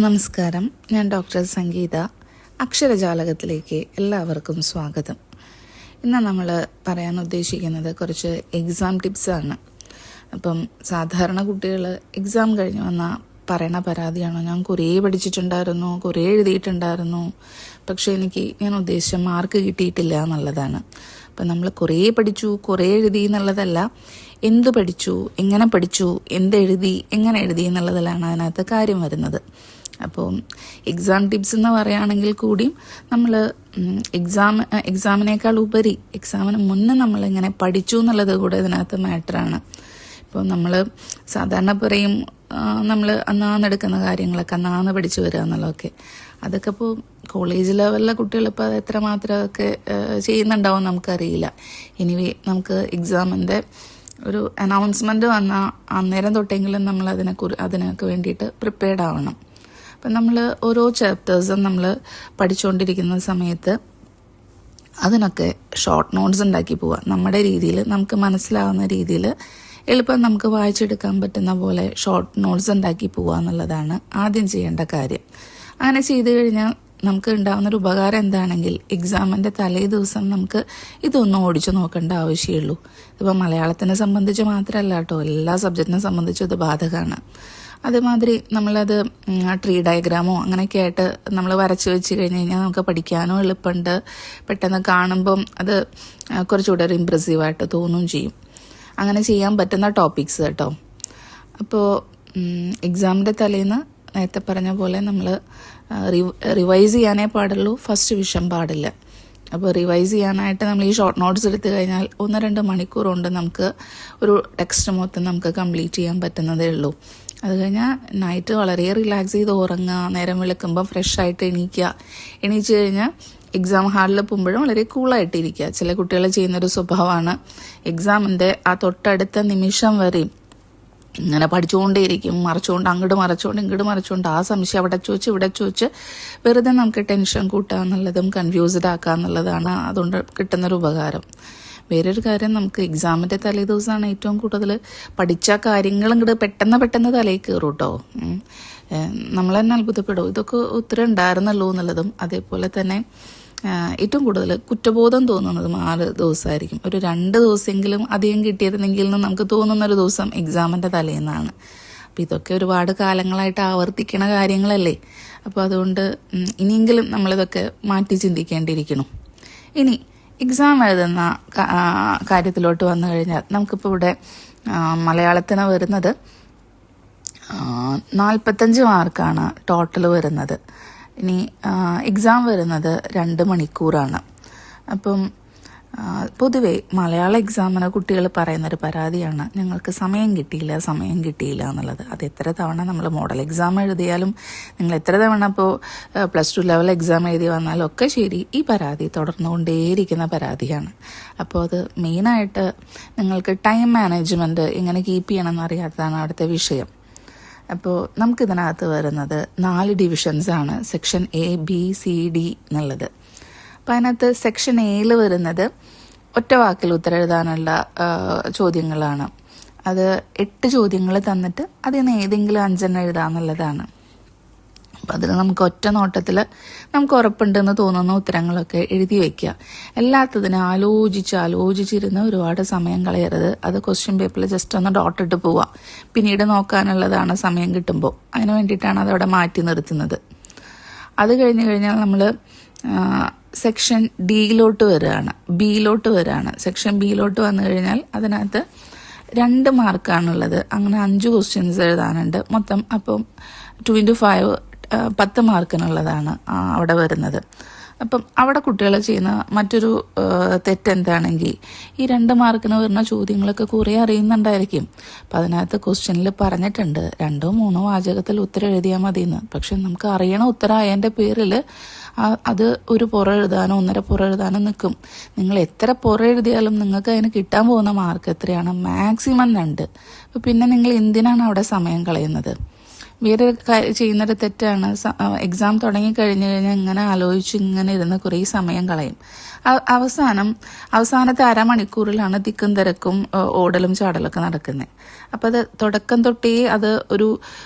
നമസ്കാരം, ഞാൻ ഡോക്ടർ സംഗീത. അക്ഷരജാലകത്തിലേക്ക് എല്ലാവർക്കും സ്വാഗതം. ഇന്ന് നമ്മൾ പറയാൻ ഉദ്ദേശിക്കുന്നത് കുറച്ച് എക്സാം ടിപ്സാണ്. അപ്പം സാധാരണ കുട്ടികൾ എക്സാം കഴിഞ്ഞ് വന്നാൽ പറയണ പരാതിയാണോ, ഞാൻ കുറേ പഠിച്ചിട്ടുണ്ടായിരുന്നു, കുറേ എഴുതിയിട്ടുണ്ടായിരുന്നു, പക്ഷെ ഞാൻ ഉദ്ദേശിച്ച മാർക്ക് കിട്ടിയിട്ടില്ല എന്നുള്ളതാണ്. അപ്പം നമ്മൾ കുറേ പഠിച്ചു, കുറേ എഴുതി എന്നുള്ളതല്ല, എന്ത് പഠിച്ചു, എങ്ങനെ പഠിച്ചു, എന്തെഴുതി, എങ്ങനെ എഴുതി എന്നുള്ളതിലാണ് അതിനകത്ത് കാര്യം വരുന്നത്. എക്സാം ടിപ്സ് എന്ന് പറയുകയാണെങ്കിൽ കൂടിയും നമ്മൾ എക്സാമിനേക്കാൾ ഉപരി എക്സാമിന് മുന്നേ നമ്മളെങ്ങനെ പഠിച്ചു എന്നുള്ളത് കൂടെ ഇതിനകത്ത് മാറ്ററാണ്. ഇപ്പോൾ നമ്മൾ സാധാരണ പറയും നമ്മൾ അന്നാന്നെടുക്കുന്ന കാര്യങ്ങളൊക്കെ അന്നാന്ന് പഠിച്ചു വരിക എന്നുള്ളതൊക്കെ. അതൊക്കെ ഇപ്പോൾ കോളേജ് ലെവലിലെ കുട്ടികളിപ്പോൾ അത് എത്രമാത്രം ഒക്കെ ചെയ്യുന്നുണ്ടാവും നമുക്കറിയില്ല. എനിവേ നമുക്ക് എക്സാമിൻ്റെ ഒരു അനൗൺസ്മെൻറ്റ് വന്നാൽ അന്നേരം തൊട്ടെങ്കിലും നമ്മൾ അതിനൊക്കെ വേണ്ടിയിട്ട് പ്രിപ്പയർഡ് ആവണം. അപ്പം നമ്മൾ ഓരോ ചാപ്റ്റേഴ്സും നമ്മൾ പഠിച്ചുകൊണ്ടിരിക്കുന്ന സമയത്ത് അതിനൊക്കെ ഷോർട്ട് നോട്ട്സ് ഉണ്ടാക്കി പോവുക. നമ്മുടെ രീതിയിൽ നമുക്ക് മനസ്സിലാവുന്ന രീതിയിൽ എളുപ്പം നമുക്ക് വായിച്ചെടുക്കാൻ പറ്റുന്ന പോലെ ഷോർട്ട് നോട്ട്സ് ഉണ്ടാക്കി പോവുക എന്നുള്ളതാണ് ആദ്യം ചെയ്യേണ്ട കാര്യം. അങ്ങനെ ചെയ്തു കഴിഞ്ഞാൽ നമുക്ക് ഉണ്ടാകുന്നൊരു ഉപകാരം എന്താണെങ്കിൽ എക്സാമിൻ്റെ തലേ ദിവസം നമുക്ക് ഇതൊന്നും ഓടിച്ചു നോക്കേണ്ട ആവശ്യമുള്ളൂ. ഇതിപ്പോൾ മലയാളത്തിനെ സംബന്ധിച്ച് മാത്രമല്ല കേട്ടോ, എല്ലാ സബ്ജക്റ്റിനെ സംബന്ധിച്ചും ഇത് ബാധകമാണ്. അതേമാതിരി നമ്മളത് ട്രീ ഡയഗ്രാമോ അങ്ങനെയൊക്കെ ആയിട്ട് നമ്മൾ വരച്ച് വെച്ച് കഴിഞ്ഞ് കഴിഞ്ഞാൽ നമുക്ക് പഠിക്കാനോ എളുപ്പമുണ്ട്. പെട്ടെന്ന് കാണുമ്പം അത് കുറച്ചുകൂടെ ഒരു ഇമ്പ്രസീവായിട്ട് തോന്നുകയും ചെയ്യും. അങ്ങനെ ചെയ്യാൻ പറ്റുന്ന ടോപ്പിക്സ് കേട്ടോ. അപ്പോൾ എക്സാമിൻ്റെ തലേന്ന് നേരത്തെ പറഞ്ഞ പോലെ നമ്മൾ റിവൈസ് ചെയ്യാനേ പാടുള്ളൂ, ഫസ്റ്റ് വിഷൻ പാടില്ല. അപ്പോൾ റിവൈസ് ചെയ്യാനായിട്ട് നമ്മൾ ഈ ഷോർട്ട് നോട്ട്സ് എടുത്തു കഴിഞ്ഞാൽ 1-2 മണിക്കൂർ കൊണ്ട് നമുക്ക് ഒരു ടെക്സ്റ്റ് മൊത്തം നമുക്ക് കംപ്ലീറ്റ് ചെയ്യാൻ പറ്റുന്നതേ ഉള്ളൂ. അത് കഴിഞ്ഞാൽ നൈറ്റ് വളരെ റിലാക്സ് ചെയ്ത് ഉറങ്ങുക, നേരം വെളുക്കുമ്പോൾ ഫ്രഷായിട്ട് എണീച്ച് കഴിഞ്ഞാൽ എക്സാം ഹാളിൽ പോകുമ്പോഴും വളരെ കൂളായിട്ട് ഇരിക്കുക. ചില കുട്ടികൾ ചെയ്യുന്നൊരു സ്വഭാവമാണ് എക്സാമിൻ്റെ ആ തൊട്ടടുത്ത നിമിഷം വരെയും ഇങ്ങനെ പഠിച്ചുകൊണ്ടേയിരിക്കും, അങ്ങോട്ട് മറച്ചുകൊണ്ട് ആ സംശയം അവിടെ ചോദിച്ച് ഇവിടെ ചോദിച്ച് വെറുതെ നമുക്ക് ടെൻഷൻ കൂട്ടുക എന്നുള്ളതും കൺഫ്യൂസ്ഡ് ആക്കുക എന്നുള്ളതാണ് അതുകൊണ്ട് കിട്ടുന്നൊരു ഉപകാരം. വേറൊരു കാര്യം, നമുക്ക് എക്സാമിൻ്റെ തലേ ദിവസമാണ് ഏറ്റവും കൂടുതൽ പഠിച്ച കാര്യങ്ങളും ഇങ്ങോട്ട് പെട്ടെന്ന് തലയിൽ കയറും കേട്ടോ. നമ്മൾ തന്നെ അത്ഭുതപ്പെടും, ഇതൊക്കെ ഉത്തരം ഉണ്ടായിരുന്നല്ലോ എന്നുള്ളതും. അതേപോലെ തന്നെ ഏറ്റവും കൂടുതൽ കുറ്റബോധം തോന്നുന്നതും 6 ദിവസമായിരിക്കും. ഒരു 2 ദിവസമെങ്കിലും അധികം കിട്ടിയിരുന്നെങ്കിൽ എന്ന് നമുക്ക് തോന്നുന്നൊരു ദിവസം എക്സാമിൻ്റെ തലേന്നാണ്. അപ്പം ഇതൊക്കെ ഒരുപാട് കാലങ്ങളായിട്ട് ആവർത്തിക്കണ കാര്യങ്ങളല്ലേ. അപ്പോൾ അതുകൊണ്ട് ഇനിയെങ്കിലും നമ്മളിതൊക്കെ മാറ്റി ചിന്തിക്കേണ്ടിയിരിക്കണം. ഇനി എക്സാം എഴുതുന്ന കാര്യത്തിലോട്ട് വന്നു കഴിഞ്ഞാൽ നമുക്കിപ്പോൾ ഇവിടെ മലയാളത്തിന് വരുന്നത് 45 മാർക്കാണ് ടോട്ടൽ വരുന്നത്. ഇനി എക്സാം വരുന്നത് 2 മണിക്കൂറാണ്. അപ്പം പൊതുവെ മലയാള എക്സാമിന് കുട്ടികൾ പറയുന്നൊരു പരാതിയാണ്, ഞങ്ങൾക്ക് സമയം കിട്ടിയില്ല എന്നുള്ളത്. അത് എത്ര തവണ നമ്മൾ മോഡൽ എക്സാം എഴുതിയാലും നിങ്ങൾ എത്ര തവണ ഇപ്പോൾ +2 ലെവൽ എക്സാം എഴുതി വന്നാലും ഒക്കെ ശരി, ഈ പരാതി തുടർന്നുകൊണ്ടേയിരിക്കുന്ന പരാതിയാണ്. അപ്പോൾ അത് മെയിനായിട്ട് നിങ്ങൾക്ക് ടൈം മാനേജ്മെൻറ്റ് എങ്ങനെ കീപ്പ് ചെയ്യണമെന്ന് അറിയാത്തതാണ് അടുത്ത വിഷയം. അപ്പോൾ നമുക്കിതിനകത്ത് വരുന്നത് 4 ഡിവിഷൻസാണ്, section A, B, C, D എന്നുള്ളത്. അപ്പം അതിനകത്ത് സെക്ഷൻ Aയിൽ വരുന്നത് ഒറ്റ വാക്കിൽ ഉത്തരം എഴുതാനുള്ള ചോദ്യങ്ങളാണ്. അത് 8 ചോദ്യങ്ങൾ തന്നിട്ട് അതിൽ നിന്ന് ഏതെങ്കിലും 5 എഴുതാമെന്നുള്ളതാണ്. അപ്പം അതിൽ നമുക്ക് ഒറ്റ നോട്ടത്തിൽ നമുക്ക് ഉറപ്പുണ്ടെന്ന് തോന്നുന്ന ഉത്തരങ്ങളൊക്കെ എഴുതി വയ്ക്കുക. എല്ലാത്തതിനും ആലോചിച്ചിരുന്ന് ഒരുപാട് സമയം കളയരുത്. അത് ക്വസ്റ്റ്യൻ പേപ്പറിൽ ജസ്റ്റ് ഒന്ന് ഡോട്ടിട്ട് പോവുക, പിന്നീട് നോക്കാനുള്ളതാണ് സമയം കിട്ടുമ്പോൾ. അതിന് വേണ്ടിയിട്ടാണ് അതവിടെ മാറ്റി നിർത്തുന്നത്. അത് കഴിഞ്ഞ് കഴിഞ്ഞാൽ നമ്മൾ സെക്ഷൻ Bയിലോട്ട് വരികയാണ്. സെക്ഷൻ Bയിലോട്ട് വന്നു കഴിഞ്ഞാൽ അതിനകത്ത് 2 മാർക്കാണുള്ളത്. അങ്ങനെ 5 ക്വസ്റ്റ്യൻസ് എഴുതാനുണ്ട് മൊത്തം. അപ്പം 2x5 10 മാർക്കിനുള്ളതാണ് അവിടെ വരുന്നത്. അപ്പം അവിടെ കുട്ടികൾ ചെയ്യുന്ന മറ്റൊരു തെറ്റെന്താണെങ്കിൽ ഈ 2 മാർക്കിന് വരുന്ന ചോദ്യങ്ങളൊക്കെ കുറേ അറിയുന്നുണ്ടായിരിക്കും. അപ്പം അതിനകത്ത് ക്വസ്റ്റ്യനിൽ പറഞ്ഞിട്ടുണ്ട് 2-3 വാചകത്തിൽ ഉത്തരം എഴുതിയാൽ മതിയെന്ന്. പക്ഷെ നമുക്ക് അറിയണ ഉത്തരം ആയതിൻ്റെ പേരിൽ അത് ഒരു എഴുതാനോ 1.5 എഴുതാനോ നിൽക്കും. നിങ്ങൾ എത്ര എഴുതിയാലും നിങ്ങൾക്ക് അതിന് കിട്ടാൻ പോകുന്ന മാർക്ക് എത്രയാണ്? മാക്സിമം 2. അപ്പം പിന്നെ നിങ്ങൾ എന്തിനാണ് അവിടെ സമയം കളയുന്നത്? വേറൊരു ചെയ്യുന്നൊരു തെറ്റാണ്, എക്സാം തുടങ്ങി കഴിഞ്ഞു കഴിഞ്ഞാൽ ഇങ്ങനെ ആലോചിച്ച് ഇങ്ങനെ ഇരുന്ന് കുറേ സമയം കളയും. അവസാനത്തെ അരമണിക്കൂറിലാണ് തിക്കും തിരക്കും ഓടലും ചാടലൊക്കെ നടക്കുന്നത്. അപ്പോൾ അത് തുടക്കം തൊട്ടേ അത് ഒരു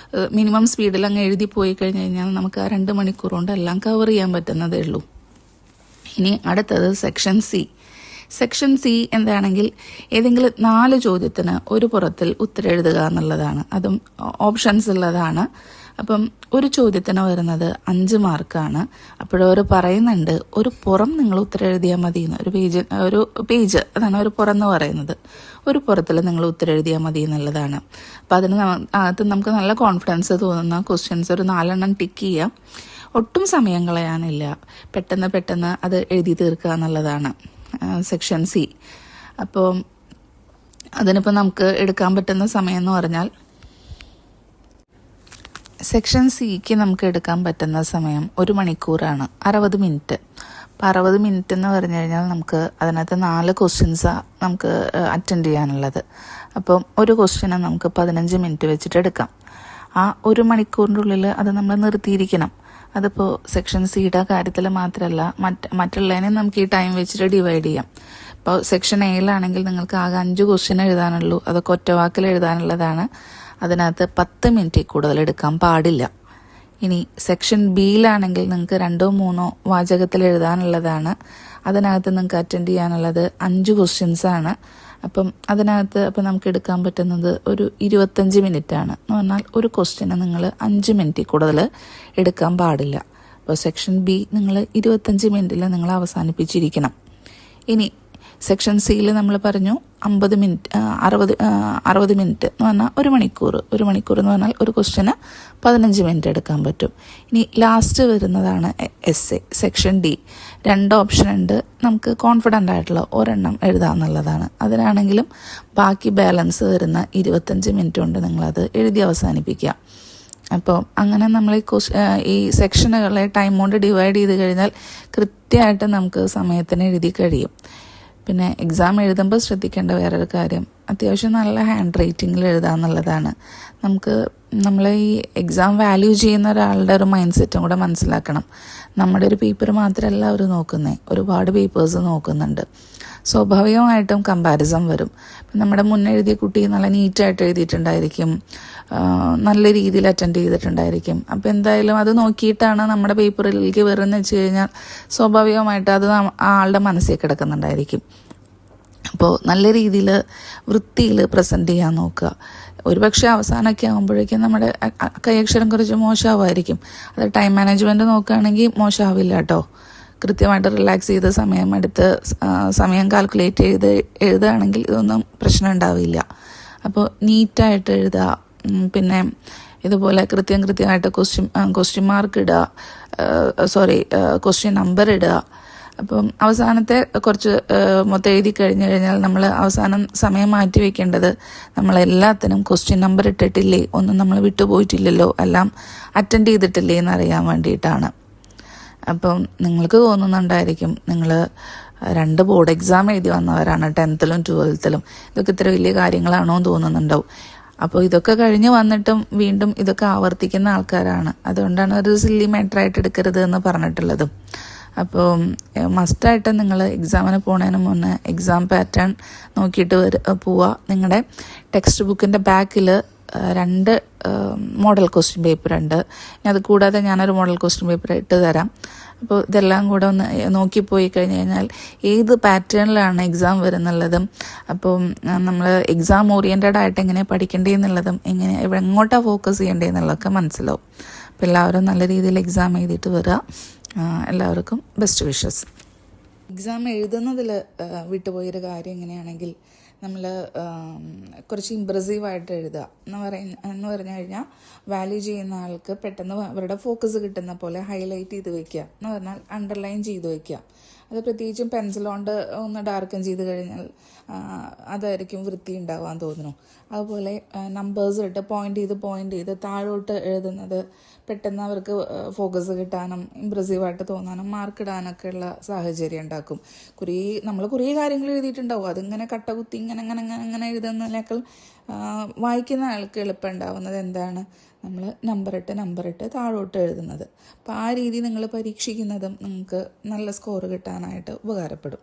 മിനിമം സ്പീഡിൽ അങ്ങ് എഴുതി പോയി കഴിഞ്ഞു കഴിഞ്ഞാൽ നമുക്ക് ആ 2 മണിക്കൂർ കൊണ്ട് എല്ലാം കവർ ചെയ്യാൻ പറ്റുന്നതേ ഉള്ളൂ. ഇനി അടുത്തത് സെക്ഷൻ സി എന്താണെങ്കിൽ ഏതെങ്കിലും 4 ചോദ്യത്തിന് ഒരു പുറത്തിൽ ഉത്തരം എഴുതുക എന്നുള്ളതാണ്. അതും ഓപ്ഷൻസ് ഉള്ളതാണ്. അപ്പം ഒരു ചോദ്യത്തിന് വരുന്നത് 5 മാർക്കാണ്. അപ്പോഴവർ പറയുന്നുണ്ട് ഒരു പുറം നിങ്ങൾ ഉത്തരം എഴുതിയാൽ മതി എന്ന്. ഒരു പേജ് അതാണ് ഒരു പുറം എന്ന് പറയുന്നത്. ഒരു പുറത്തിൽ നിങ്ങൾ ഉത്തരം എഴുതിയാൽ മതി എന്നുള്ളതാണ്. അപ്പം അകത്ത് നമുക്ക് നല്ല കോൺഫിഡൻസ് തോന്നുന്ന ക്വസ്റ്റ്യൻസ് ഒരു 4 എണ്ണം ടിക്ക് ചെയ്യാം. ഒട്ടും സമയം കളയാനില്ല, പെട്ടെന്ന് അത് എഴുതി തീർക്കുക എന്നുള്ളതാണ് സെക്ഷൻ സി. അപ്പോൾ അതിനിപ്പോൾ നമുക്ക് എടുക്കാൻ പറ്റുന്ന സമയം എന്ന് പറഞ്ഞാൽ സെക്ഷൻ സിക്ക് നമുക്ക് എടുക്കാൻ പറ്റുന്ന സമയം 1 മണിക്കൂറാണ്, 60 മിനിറ്റ്. അപ്പോൾ 60 മിനിറ്റ് എന്ന് പറഞ്ഞു കഴിഞ്ഞാൽ നമുക്ക് അതിനകത്ത് 4 ക്വസ്റ്റ്യൻസ് നമുക്ക് അറ്റൻഡ് ചെയ്യാനുള്ളത്. അപ്പം ഒരു ക്വസ്റ്റ്യന് നമുക്ക് 15 മിനിറ്റ് വെച്ചിട്ട് എടുക്കാം. ആ 1 മണിക്കൂറിൻ്റെ ഉള്ളിൽ അത് നമ്മൾ നിർത്തിയിരിക്കണം. അതിപ്പോൾ സെക്ഷൻ സിയുടെ കാര്യത്തിൽ മാത്രമല്ല, മറ്റുള്ളതിനെ നമുക്ക് ഈ ടൈം വെച്ചിട്ട് ഡിവൈഡ് ചെയ്യാം. ഇപ്പോൾ സെക്ഷൻ എയിലാണെങ്കിൽ നിങ്ങൾക്ക് ആകെ 5 ക്വസ്റ്റ്യൻ എഴുതാനുള്ളൂ, അതൊക്കെ ഒറ്റവാക്കിൽ എഴുതാനുള്ളതാണ്. അതിനകത്ത് 10 മിനിറ്റ് കൂടുതൽ എടുക്കാൻ പാടില്ല. ഇനി സെക്ഷൻ ബിയിലാണെങ്കിൽ നിങ്ങൾക്ക് 2-3 വാചകത്തിൽ എഴുതാനുള്ളതാണ്. അതിനകത്ത് നിങ്ങൾക്ക് അറ്റൻഡ് ചെയ്യാനുള്ളത് 5 ക്വസ്റ്റ്യൻസ് ആണ്. അപ്പം നമുക്ക് എടുക്കാൻ പറ്റുന്നത് ഒരു 25 മിനിറ്റ് ആണ്. എന്ന് പറഞ്ഞാൽ ഒരു ക്വസ്റ്റ്യന് നിങ്ങൾ 5 മിനിറ്റ് കൂടുതൽ എടുക്കാൻ പാടില്ല. അപ്പോൾ സെക്ഷൻ ബി നിങ്ങൾ 25 മിനിറ്റിൽ നിങ്ങൾ അവസാനിപ്പിച്ചിരിക്കണം. ഇനി സെക്ഷൻ സിയിൽ നമ്മൾ പറഞ്ഞു 60 മിനിറ്റ് എന്ന് പറഞ്ഞാൽ 1 മണിക്കൂർ എന്ന് പറഞ്ഞാൽ ഒരു ക്വസ്റ്റ്യന് 15 മിനിറ്റ് എടുക്കാൻ പറ്റും. ഇനി ലാസ്റ്റ് വരുന്നതാണ് എസ്സേ സെക്ഷൻ ഡി. 2 ഓപ്ഷൻ ഉണ്ട്. നമുക്ക് കോൺഫിഡൻ്റ് ആയിട്ടുള്ള ഒരെണ്ണം എഴുതാമെന്നുള്ളതാണ്. അതിനാണെങ്കിലും ബാക്കി ബാലൻസ് വരുന്ന 25 മിനിറ്റ് കൊണ്ട് നിങ്ങളത് എഴുതി അവസാനിപ്പിക്കുക. അപ്പോൾ അങ്ങനെ നമ്മൾ ഈ സെക്ഷനുകളെ ടൈം കൊണ്ട് ഡിവൈഡ് ചെയ്ത് കഴിഞ്ഞാൽ കൃത്യമായിട്ട് നമുക്ക് സമയത്തിന് എഴുതി കഴിയും. പിന്നെ എക്സാം എഴുതുമ്പോൾ ശ്രദ്ധിക്കേണ്ട വേറൊരു കാര്യം, അത്യാവശ്യം നല്ല ഹാൻഡ് റൈറ്റിങ്ങിൽ എഴുതാമെന്നുള്ളതാണ്. നമ്മൾ ഈ എക്സാം വാല്യൂ ചെയ്യുന്ന ഒരാളുടെ ഒരു മൈൻഡ് സെറ്റും കൂടെ മനസ്സിലാക്കണം. നമ്മുടെ ഒരു പേപ്പർ മാത്രമല്ല അവർ നോക്കുന്നത്, ഒരുപാട് പേപ്പേഴ്സ് നോക്കുന്നുണ്ട്. സ്വാഭാവികമായിട്ടും കമ്പാരിസൺ വരും. നമ്മുടെ മുന്നെഴുതിയ കുട്ടി നല്ല നീറ്റായിട്ട് എഴുതിയിട്ടുണ്ടായിരിക്കും, നല്ല രീതിയിൽ അറ്റൻഡ് ചെയ്തിട്ടുണ്ടായിരിക്കും. അപ്പോൾ എന്തായാലും അത് നോക്കിയിട്ടാണ് നമ്മുടെ പേപ്പറിലേക്ക് വരുന്നത് വെച്ച് കഴിഞ്ഞാൽ സ്വാഭാവികമായിട്ട് അത് ആളുടെ മനസ്സിൽ കിടക്കുന്നുണ്ടായിരിക്കും. അപ്പോൾ നല്ല രീതിയിൽ വൃത്തിയിൽ പ്രസൻറ്റ് ചെയ്യാൻ നോക്കുക. ഒരുപക്ഷെ അവസാനമൊക്കെ ആകുമ്പോഴേക്കും നമ്മുടെ കൈയക്ഷരം കുറച്ച് മോശമാവുമായിരിക്കും. അത് ടൈം മാനേജ്മെൻറ്റ് നോക്കുകയാണെങ്കിൽ മോശമാവില്ല കേട്ടോ. കൃത്യമായിട്ട് റിലാക്സ് ചെയ്ത് സമയം കാൽക്കുലേറ്റ് ചെയ്ത് എഴുതുകയാണെങ്കിൽ ഇതൊന്നും പ്രശ്നം ഉണ്ടാവില്ല. അപ്പോൾ നീറ്റായിട്ട് എഴുതുക. പിന്നെ ഇതുപോലെ കൃത്യമായിട്ട് ക്വസ്റ്റ്യൻ മാർക്ക് ഇടുക, ക്വസ്റ്റ്യൻ നമ്പർ ഇടുക. അപ്പം അവസാനത്തെ കുറച്ച് മൊത്തം എഴുതി കഴിഞ്ഞു കഴിഞ്ഞാൽ നമ്മൾ അവസാനം സമയം മാറ്റി വെക്കേണ്ടത് നമ്മളെല്ലാത്തിനും ക്വസ്റ്റ്യൻ നമ്പർ ഇട്ടിട്ടില്ലേ, ഒന്നും നമ്മൾ വിട്ടുപോയിട്ടില്ലല്ലോ, എല്ലാം അറ്റൻഡ് ചെയ്തിട്ടില്ലേ എന്നറിയാൻ വേണ്ടിയിട്ടാണ്. അപ്പം നിങ്ങൾക്ക് തോന്നുന്നുണ്ടായിരിക്കും നിങ്ങൾ 2 ബോർഡ് എക്സാം എഴുതി വന്നവരാണ്, 10th-ലും 12th-ലും. ഇതൊക്കെ ഇത്ര വലിയ കാര്യങ്ങളാണോ എന്ന് തോന്നുന്നുണ്ടാവും. അപ്പോൾ ഇതൊക്കെ കഴിഞ്ഞ് വന്നിട്ടും വീണ്ടും ഇതൊക്കെ ആവർത്തിക്കുന്ന ആൾക്കാരാണ്. അതുകൊണ്ടാണ് ഒരു സില്ലി മാറ്ററായിട്ട് എടുക്കരുത് എന്ന് പറഞ്ഞിട്ടുള്ളത്. അപ്പോൾ മസ്റ്റായിട്ട് നിങ്ങൾ എക്സാമിന് പോകുന്നതിന് മുന്നേ എക്സാം പാറ്റേൺ നോക്കിയിട്ട് പോവുക. നിങ്ങളുടെ ടെക്സ്റ്റ് ബുക്കിൻ്റെ ബാക്കിൽ 2 മോഡൽ ക്വസ്റ്റ്യൻ പേപ്പർ ഉണ്ട്. അത് കൂടാതെ ഞാനൊരു മോഡൽ ക്വസ്റ്റ്യൻ പേപ്പർ ഇട്ട് തരാം. അപ്പോൾ ഇതെല്ലാം കൂടെ ഒന്ന് നോക്കിപ്പോയി കഴിഞ്ഞ് കഴിഞ്ഞാൽ ഏത് പാറ്റേണിലാണ് എക്സാം വരുന്നുള്ളതും, അപ്പോൾ നമ്മൾ എക്സാം ഓറിയൻറ്റഡ് ആയിട്ട് എങ്ങനെ പഠിക്കേണ്ടതെന്നുള്ളതും എങ്ങോട്ടാണ് ഫോക്കസ് ചെയ്യേണ്ടതെന്നുള്ളതൊക്കെ മനസ്സിലാവും. അപ്പോൾ എല്ലാവരും നല്ല രീതിയിൽ എക്സാം എഴുതിയിട്ട് വരിക. എല്ലാവർക്കും ബെസ്റ്റ് വിഷസ്. എക്സാം എഴുതുന്നതിൽ വിട്ടുപോയൊരു കാര്യം എങ്ങനെയാണെങ്കിൽ നമ്മൾ കുറച്ച് ഇമ്പ്രസീവായിട്ട് എഴുതുക എന്ന് പറഞ്ഞു കഴിഞ്ഞാൽ വാല്യൂ ചെയ്യുന്ന ആൾക്ക് പെട്ടെന്ന് അവരുടെ ഫോക്കസ് കിട്ടുന്ന പോലെ ഹൈലൈറ്റ് ചെയ്ത് വയ്ക്കുക, എന്ന് പറഞ്ഞാൽ അണ്ടർലൈൻ ചെയ്ത് വയ്ക്കുക. അത് പ്രത്യേകിച്ചും പെൻസിൽ കൊണ്ട് ഒന്ന് ഡാർക്കൻ ചെയ്ത് കഴിഞ്ഞാൽ അതായിരിക്കും വൃത്തി ഉണ്ടാവാൻ തോന്നുന്നു. അതുപോലെ നമ്പേഴ്സ് ഇട്ട് പോയിന്റ് ചെയ്ത് താഴോട്ട് എഴുതുന്നത് പെട്ടെന്ന് അവർക്ക് ഫോക്കസ് കിട്ടാനും ഇമ്പ്രസീവായിട്ട് തോന്നാനും മാർക്ക് ഇടാനൊക്കെ ഉള്ള സാഹചര്യം ഉണ്ടാക്കും. നമ്മൾ കുറേ കാര്യങ്ങൾ എഴുതിയിട്ടുണ്ടാവും, അതിങ്ങനെ കട്ടകുത്തി ഇങ്ങനെ എഴുതുന്നതിനേക്കാൾ വായിക്കുന്ന ആൾക്ക് എളുപ്പം ഉണ്ടാവുന്നത് എന്താണ്, നമ്മൾ നമ്പറിട്ട് താഴോട്ട് എഴുതുന്നത്. അപ്പോൾ ആ രീതി നിങ്ങൾ പരീക്ഷിക്കുന്നതും നിങ്ങൾക്ക് നല്ല സ്കോർ കിട്ടാനായിട്ട് ഉപകാരപ്പെടും.